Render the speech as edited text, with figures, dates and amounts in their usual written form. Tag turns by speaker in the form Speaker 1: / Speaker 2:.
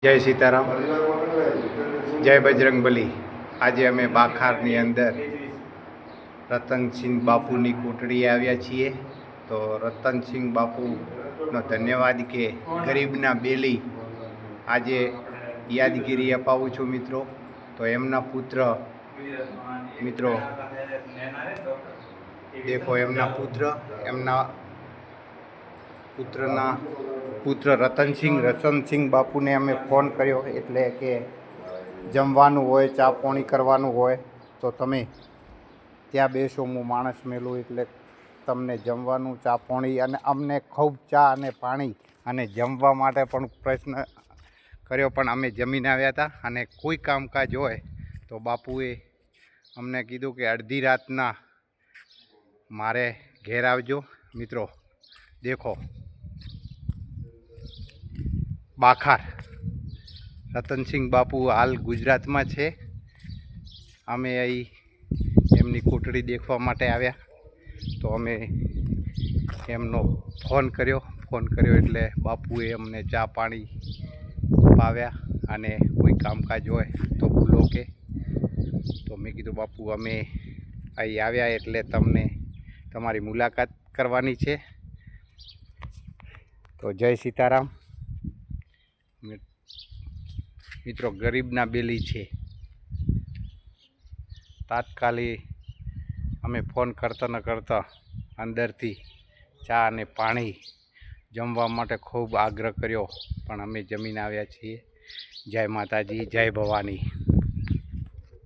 Speaker 1: જય સીતારામ, જય બજરંગબલી। આજે અમે બાખારની અંદર રતનસિંહ બાપુની કોટડીએ આવ્યા છીએ। તો રતનસિંહ બાપુનો ધન્યવાદ કે ગરીબના બેલી આજે યાદગીરી અપાવું છું મિત્રો। તો એમના પુત્ર મિત્રો દેખો, એમના પુત્ર રતનસિંહ બાપુને અમે ફોન કર્યો, એટલે કે જમવાનું હોય, ચા પાણી કરવાનું હોય તો તમે ત્યાં બેસો, હું માણસ મેલું એટલે તમને જમવાનું, ચા પાણી, અને અમને ખૂબ ચા અને પાણી અને જમવા માટે પણ પ્રશ્ન કર્યો, પણ અમે જમીને આવ્યા હતા। અને કોઈ કામકાજ હોય તો બાપુએ અમને કીધું કે અડધી રાતના મારે ઘેર આવજો મિત્રો। દેખો, બાખાર રતનસિંહ બાપુ હાલ ગુજરાતમાં છે। અમે અહીં એમની કોટડી દેખવા માટે આવ્યા, તો અમે એમનો ફોન કર્યો એટલે બાપુએ અમને ચા પાણી પાવ્યા, અને કોઈ કામકાજ હોય તો બોલો કે। તો મેં કીધું બાપુ અમે અહીં આવ્યા એટલે તમને તમારી મુલાકાત કરવાની છે। તો જય સીતારામ મિત્રો। ગરીબના બેલી છે, તાત્કાલિક અમે ફોન કરતા અંદરથી ચા અને પાણી જમવા માટે ખૂબ આગ્રહ કર્યો, પણ અમે જમીને આવ્યા છીએ। જય માતાજી, જય ભવાની।